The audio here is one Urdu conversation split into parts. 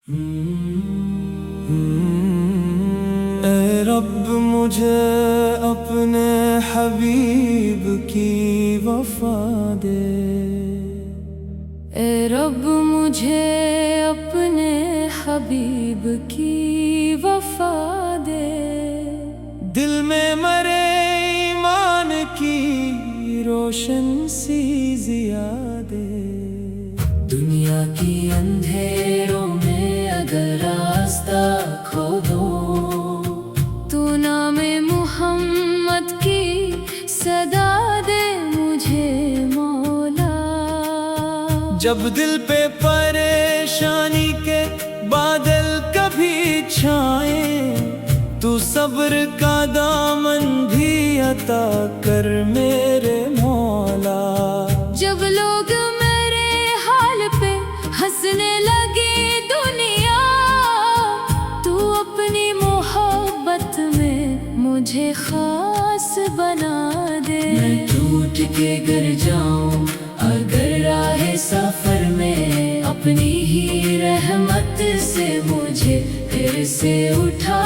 اے رب مجھے اپنے حبیب کی وفا دے، اے رب مجھے اپنے حبیب کی وفا دے، دل میں مرے ایمان کی روشن سی ضیا دے، دنیا کی اندھیروں میں اگر راستہ کھو دو، تو نام محمد کی صدا دے مجھے مولا۔ جب دل پہ پریشانی کے بادل کبھی چھائیں، تو صبر کا دامن بھی عطا کر میرے مولا۔ جب لوگ میرے حال پہ ہنسنے لگے دنیا، تو اپنی محبت میں مجھے خاص بنا دے۔ میں ٹوٹ کے گر جاؤں اگر راہ سفر میں، اپنی ہی رحمت سے مجھے پھر سے اٹھا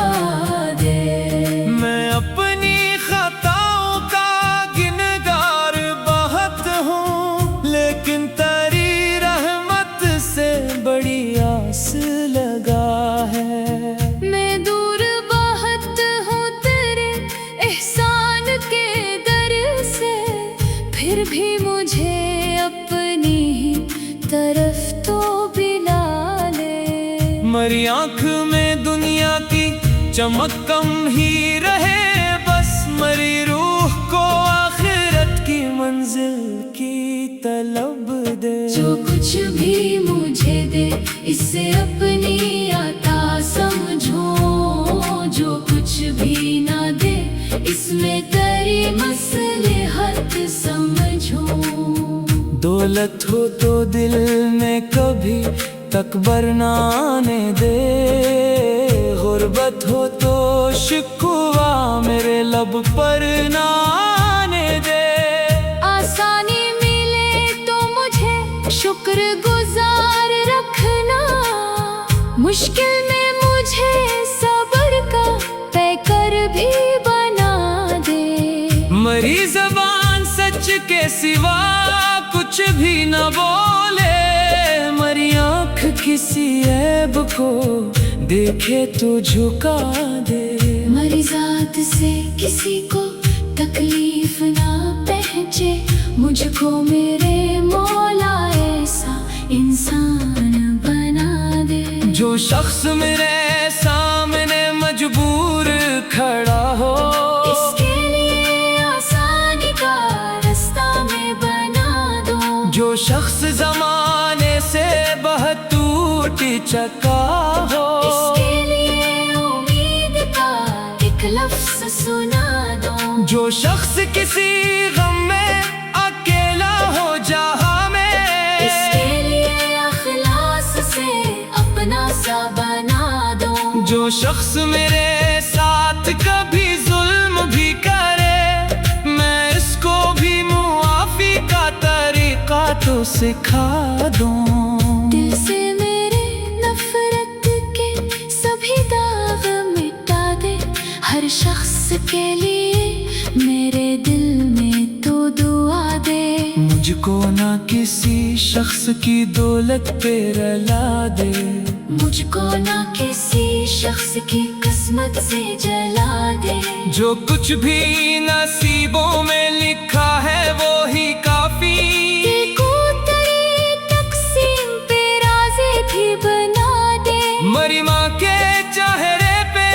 دے۔ میں اپنی خطاؤں کا گنہگار بہت ہوں، لیکن تیری رحمت سے بڑی آس لگا ہے۔ میں دور بہت ہوں تیرے احسان کے در سے، پھر بھی مجھے اپنی ہی طرف تو بلا لے۔ میری آنکھ میں دنیا کی چمک کم ہی رہے، بس میری روح کو آخرت کی منزل کی طلب دے۔ جو کچھ بھی مجھے دے اسے اپنی عطا سمجھو، جو کچھ بھی نہ دے اس میں تیری مصلحت سمجھو۔ دولت ہو تو دل میں کبھی تکبر نہ آنے دے، غربت ہو تو شکوہ میرے لب پر نہ آنے دے۔ آسانی ملے تو مجھے شکر گزار رکھنا، مشکل میں مجھے صبر کا پیکر بھی بنا دے۔ میری زبان سچ کے سوا کچھ بھی نہ بولے، میری آنکھ کسی عیب کو دیکھے تو جھکا دے۔ میری ذات سے کسی کو تکلیف نہ پہنچے، مجھ کو میرے مولا ایسا انسان بنا دے۔ جو شخص میرے سامنے مجبور کھڑا ہو، اس کے لیے آسانی کا راستہ میں بنا دو۔ جو شخص زمانے سے بہت ٹوٹ چکا ہو، اس کے لیے امید کا ایک لفظ سنا دو۔ جو شخص کسی غم میں اکیلا ہو جہاں میں، اس کے لیے اخلاص سے اپنا سا بنا دو۔ جو شخص میرے ساتھ کبھی ظلم بھی کرے، میں اس کو بھی معافی کا طریقہ تو سکھا دوں۔ دل سے میرے نفرت کے سبھی داغ مٹا دے، ہر شخص کے لیے میرے دل میں تو دعا دے۔ مجھ کو نہ کسی شخص کی دولت پہ رلا دے، مجھ کو نہ کسی شخص کی قسمت سے جلا دے۔ جو کچھ بھی نصیبوں میں لکھا ہے وہی کافی، دل کو تیری تقسیم پہ راضی بھی بنا دے۔ میری ماں کے چہرے پہ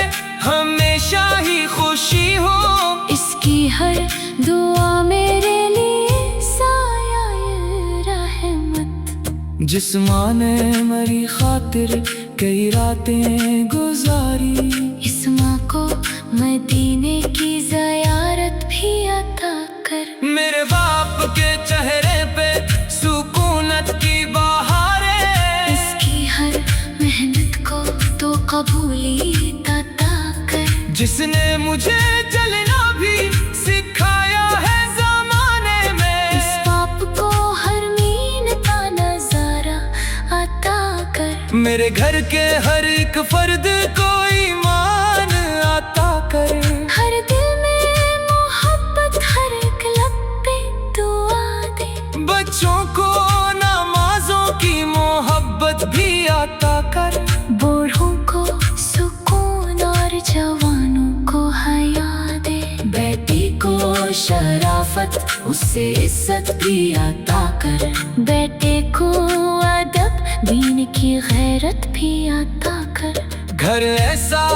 ہمیشہ ہی خوشی ہو، اس کی ہر دعا میرے لیے سایہ رحمت۔ جس ماں نے میری خاطر کئی راتیں گزاری، اس ماں کو مدینے کی زیارت بھی عطا کر۔ میرے باپ کے چہرے پہ سکونت کی بہاریں، اس کی ہر محنت کو تو قبولیت عطا کر۔ جس نے مجھے چلنا بھی سکھایا ہے زمانے میں، اس باپ کو ہر مین کا نظارہ عطا کر۔ میرے گھر کے ہر ایک فرد کو ایمان عطا کرے، ہر دل میں محبت، ہر ایک لب پہ دعا دے، بچوں کو نمازوں کی محبت بھی عطا کر، بوڑھوں کو سکون اور جوانوں کو حیا دے، بیٹی کو شرافت اسے عزت بھی عطا کر، بیٹے کو ادب دین کی غیرت بھی عطا کر، گھر ایسا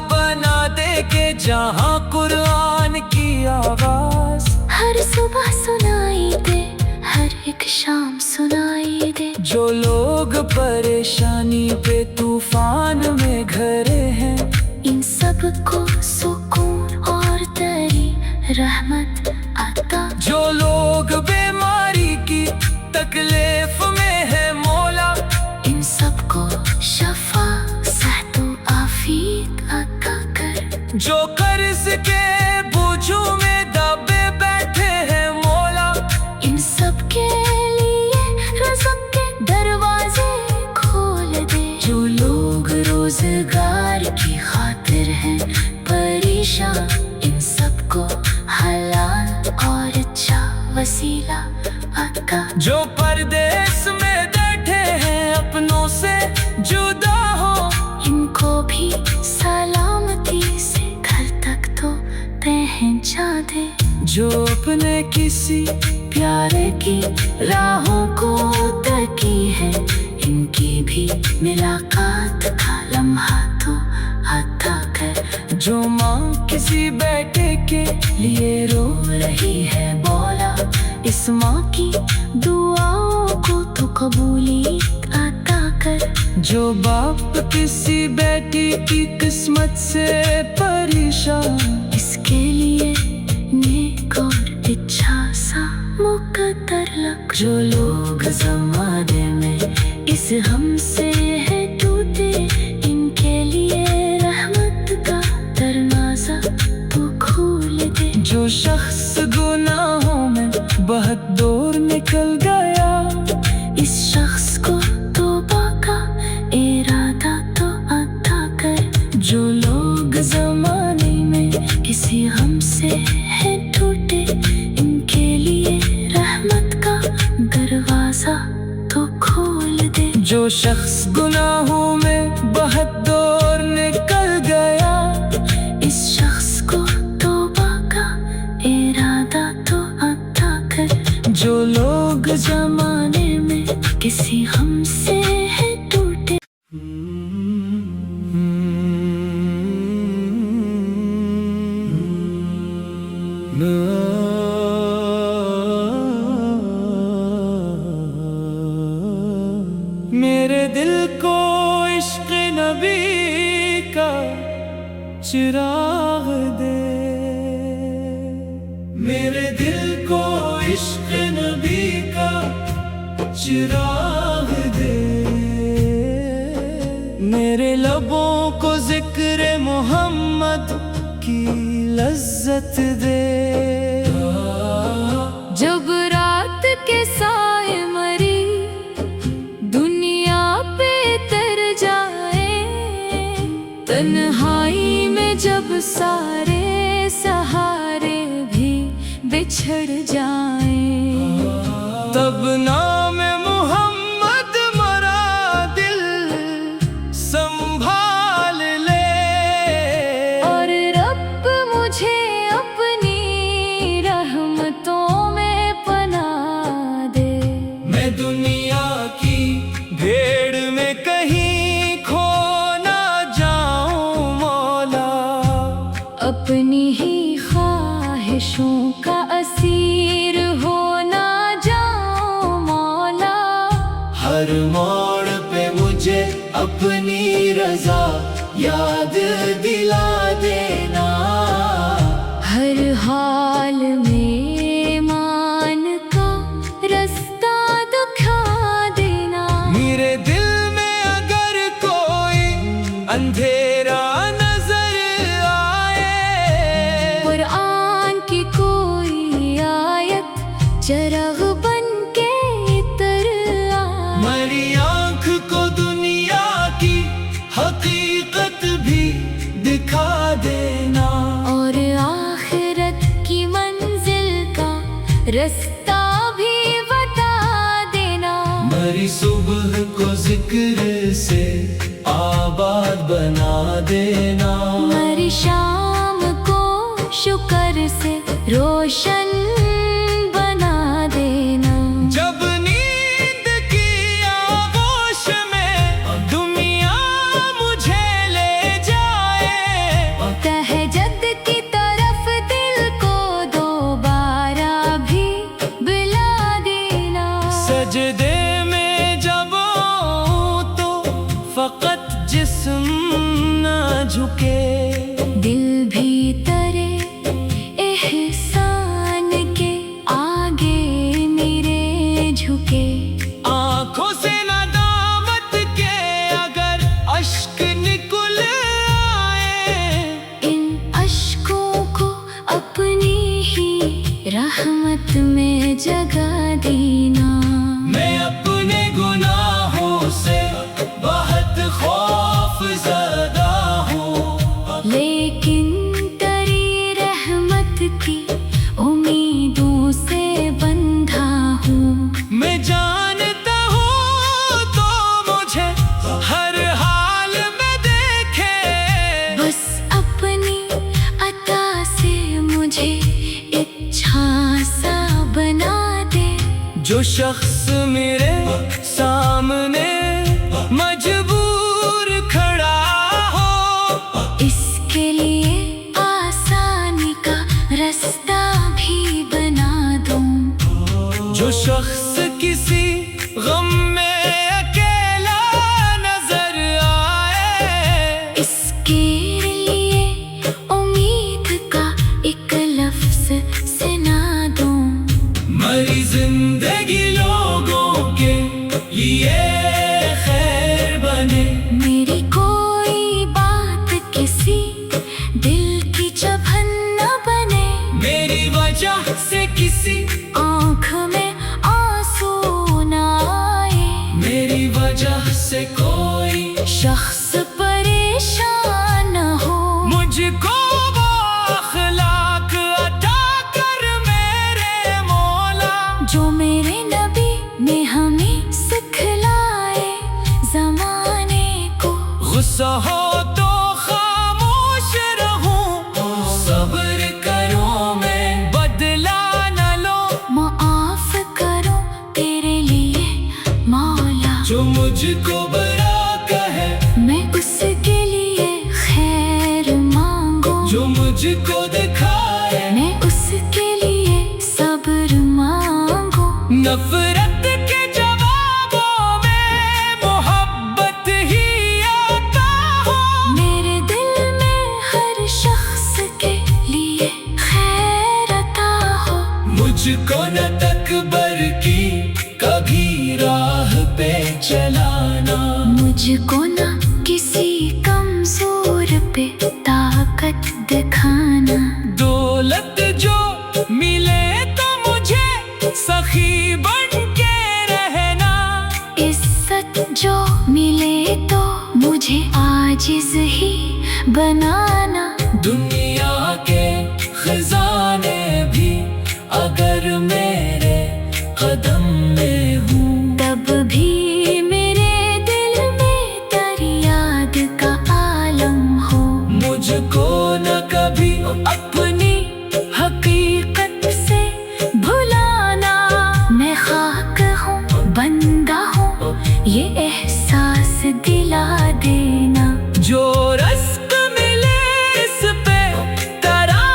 بنا دے کہ جہاں قرآن کی آواز ہر صبح سنائی دے، ہر ایک شام سنائی دے، جو لوگ پریشانی پہ طوفان میں گھرے ہیں ان سب کو سکون اور تری رحمت عطا، جو لوگ بیماری کی تکلیف میں ہے مولا ان سب کو شفا صحت و عافیت عطا کر، جو قرض کے بوجھوں میں دبے بیٹھے ہیں مولا ان سب کے لیے رزق کے دروازے کھول دے، جو لوگ روزگار کی خاطر ہیں پریشان ان سب کو حلال اور اچھا وسیلہ عطا، جو پردیس میں بیٹھے ہیں اپنوں سے جدا ہو ان کو بھی سلامتی سے گھر تک تو پہنچا دے، جو اپنے کسی پیارے کی راہوں کو تکی ہے ان کی بھی ملاقات کا لمحہ تو عطا کر، جو ماں کسی بیٹے کے لیے رو رہی ہے مولا اس ماں کی دعاؤں کو تو قبولیت عطا کر، جو باپ کسی بیٹی کی قسمت سے پریشان اس کے لیے نیک اور اچھا سا مقدر لگ، جو لوگ زمانے میں اس ہم سے ہے ٹوٹے ان کے لیے رحمت کا دروازہ تو کھول دے، جو شخص گناہوں میں بہت دور نکل گیا اس شخص کو توبہ کا ارادہ تو عطا کر، جو لوگ زمانے میں کسی غم سے ہے ٹوٹے ان کے لیے رحمت کا دروازہ تو کھول دے، جو شخص گناہوں میں بہت دور نکل گیا اس شخص کو توبہ کا ارادہ تو عطا کر، جو لوگ زمانے میں کسی غم سے ہے ٹوٹے میرے دل کو عشق نبی کا چراغ دے، میرے دل کو عشق نبی کا چراغ دے، میرے لبوں کو ذکر محمد کی لذت دے، جب رات کے سائے مری دنیا پہ تر جائے، تنہائی میں جب سارے سہارے بھی بچھڑ جائیں، تب نام محمد مرا دل سنبھال لے، اور رب مجھے اپنی رحمتوں میں پناہ دے، میں دنیا کی بھیڑ میں کہیں کھو نہ جاؤں مولا، اپنی ہی خواہشوں کا اسیر ہو نہ جاؤں مولا، ہر موڑ پہ مجھے اپنی رضا یاد دلا دینا، ہر حال میں ایمان کا رستہ دکھا دینا، میرے دل میں اگر کوئی اندھیرا نظر آئے، قرآن کی کوئی آیت چراغ بن کے اتر آئے، میری آنکھ کو دنیا حقیقت بھی دکھا دینا، اور آخرت کی منزل کا رستہ بھی بتا دینا۔ مری صبح کو ذکر سے آباد بنا دینا، مری شام کو شکر سے روشن بنا دینا۔ جب نیند کی آغوش میں دنیا مجھے لے جائے، تہجد کی طرف دل کو دوبارہ بھی بلا دینا۔ سجدے میں جب آؤں تو فقط جسم نہ جھکے، دل بھی ترے احسان کے آگے میرے جھکے۔ آنکھوں سے ندامت کے اگر اشک نکل آئے، ان اشکوں کو اپنی ہی رحمت میں جگا دینا۔ میں اپنے گناہوں سے بہت خوف زدہ ہوں، لیکن تیری رحمت کی امیدوں سے بندھا ہوں۔ میں جانتا ہوں تو مجھے ہر حال میں دیکھے، بس اپنی عطا سے مجھے اچھا سا بنا دے۔ جو شخص میرے سامنے مجبور کھڑا ہو، اس کے لیے آسانی کا رستہ بھی بنا دوں۔ جو شخص کسی غم میں اکیلا نظر آئے، اس کے لیے امید کا ایک لفظ سنا دوں۔ مری زندگی لوگوں کے لیے خیر بنے، میری کوئی بات کسی دل کی چبھن نہ بنے، میری وجہ سے کسی آنکھ میں آنسو نہ آئے، میری وجہ سے کوئی شخص پریشان نہ ہو۔ مجھ کو وہ اخلاق عطا کر میرے مولا، جو میرے نبی نے ہمیں سکھلائے، زمانے کو غصہ ہو تو خاموش رہوں، صبر کروں میں بدلہ نہ لو، معاف کرو تیرے لیے مولا۔ جو مجھ کو برا کہے میں اس کے لیے خیر مانگوں، جو مجھ کو دکھائے میں اس کے لیے صبر مانگوں۔ نفرت کے جوابوں میں محبت ہی آتا ہو، میرے دل میں ہر شخص کے لیے خیر عطا ہو۔ مجھ کو نہ تکبر کی کبھی راہ پہ چلانا، مجھ کو نہ کسی کمزور پہ طاقت دکھانا۔ دولت جو ملے تو مجھے سخی بن کے رہنا، عزت جو ملے تو مجھے عاجز ہی بنانا۔ دنیا کے خزانے بھی اگر میرے قدم میں ہوں، تب بھی میرے دل میں تیری یاد کا عالم ہو۔ مجھ کو نہ کبھی اپنی حقیقت سے بھلانا، میں خاک ہوں بندہ ہوں، یہ احساس دلا دینا۔ جو رزق ملے اس پہ تیرا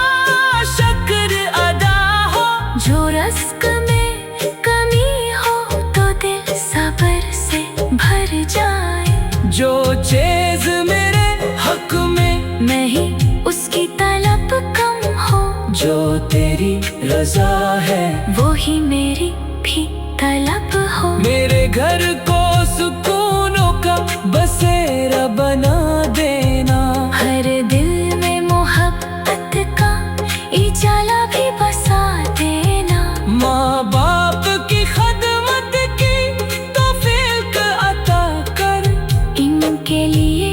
شکر ادا ہو، جو رزق میں کمی ہو تو دل صبر سے بھر جائے۔ جو چیز میرے حق میں نہیں اس کی طلب کم ہو، جو تیری رضا ہے وہی میری بھی طلب ہو۔ میرے گھر کو سکونوں کا بسیرا بنا دینا، ہر دل میں محبت کا اجالا بھی بسا دینا۔ ماں باپ کی خدمت کی توفیق عطا کر، ان کے لیے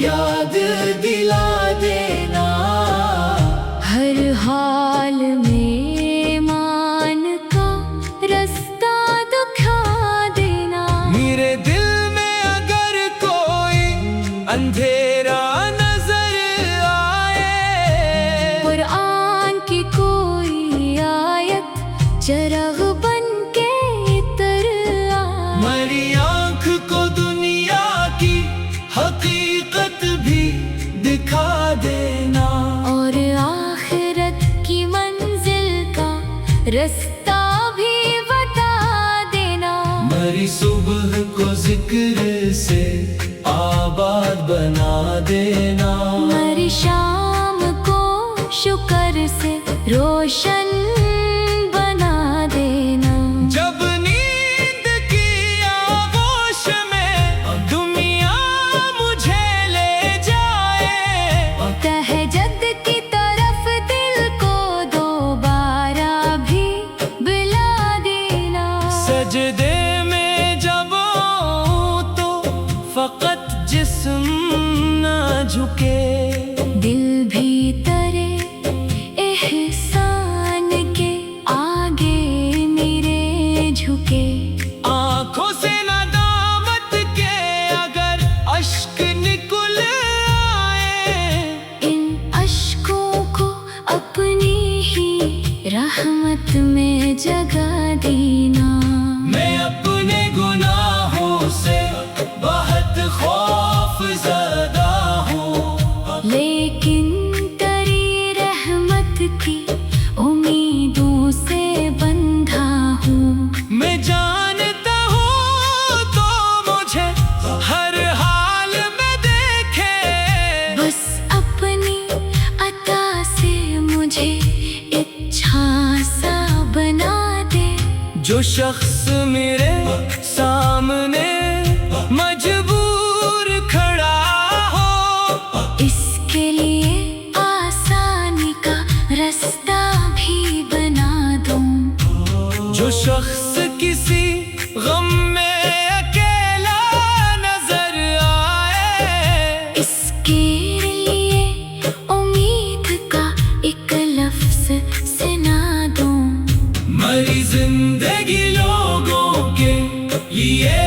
یاد دلا دینا، ہر حال میں ایمان کا رستہ دکھا دینا، میرے دل میں اگر کوئی اندھیرا نظر آئے، قرآن کی کوئی آیت چراغ بن کے اتر آئے، میری آنکھ کو دنیا کی حقیقت بھی دکھا دینا، اور آخرت کی منزل کا رستہ بھی بتا دینا، میری صبح کو ذکر سے آباد بنا دینا، میری شام کو شکر سے روشن بنا دینا، جب نیند کی آغوش میں دنیا مجھے لے جائے، تہجد کی طرف دل کو دوبارہ بھی بلا دینا، سجدے میں جب آؤں تو فقط جسم نہ جھکے، دل بھی ترے احسان کے آگے میرے جھکے، آنکھوں سے ندامت کے اگر اشک نکل آئے، ان اشکوں کو اپنی ہی رحمت میں جگا دینا، میں اپنے گناہوں سے بہت خوف زدہ ہوں، لیکن تری رحمت کی امیدوں سے بندھا ہوں، میں جانتا ہوں تو مجھے ہر حال میں دیکھے، بس اپنی عطا سے مجھے اچھا سا بنا دے، جو شخص میرے سامنے مجبور کھڑا ہو، اس کے لیے آسانی کا رستہ بھی بنا دوں، جو شخص کسی غم میں اکیلا نظر آئے، اس کے لیے امید کا ایک لفظ سنا دوں، میری زندگی لوگوں کے لیے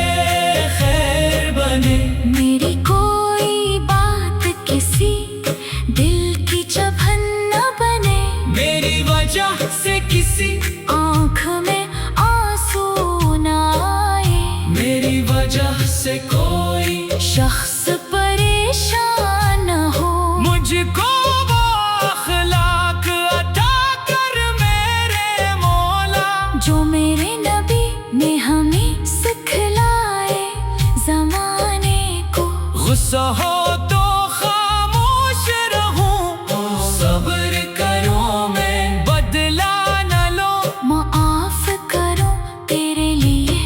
خیر بنے، میری کوئی بات کسی دل کی چبھن نہ بنے، میری وجہ سے کسی آنکھ میں آنسو نہ آئے، میری وجہ سے کوئی شخص پریشان نہ ہو، مجھ کو وہ اخلاق عطا کر میرے مولا، جو میرے نبی نے ہمیں سکھلائے، زمانے کو غصہ ہو تو خاموش رہوں، صبر کروں میں بدلا نہ لو، معاف کرو تیرے لیے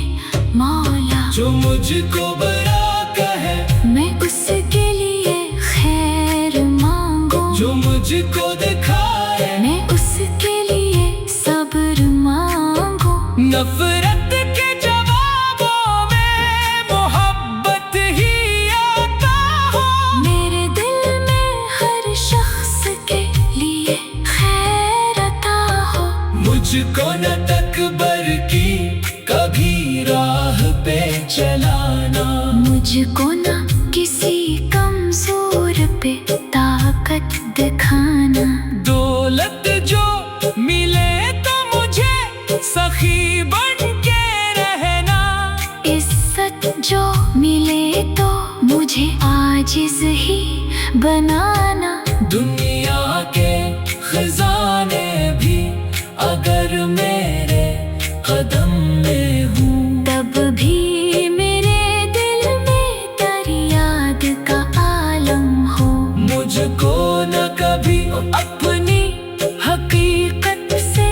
مولا، جو مجھ کو برا کہے میں اس کے لیے خیر مانگوں، جو مجھ کو دکھائے میں اس کے لیے صبر مانگوں، نفرت کے جوابوں میں محبت ہی آتا ہو، میرے دل میں ہر شخص کے لیے خیر عطا ہو، مجھ کو نہ تکبر کی کبھی راہ پہ چلانا، مجھ کو نہ کسی کمزور پہ طاقت دکھانا، دولت جو ملے تو مجھے سخی بن کے رہنا، عزت جو ملے تو مجھے عاجز ہی بنانا، دنیا کے خزانے بھی اگر میرے قدم میں ہوں، تب بھی میرے دل میں تیری یاد کا عالم ہو، مجھ کو نہ کبھی اپنی حقیقت سے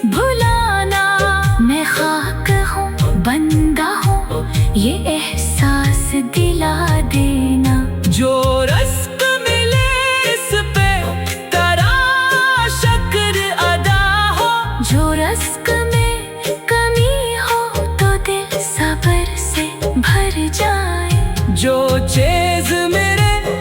بھلانا، میں خاک ہوں بندہ ہوں یہ احساس دلا دینا، جو رزق ملے اس پہ تیرا شکر ادا ہو، جو رزق میں کمی ہو تو دل صبر سے بھر جائے، جو چیز میرے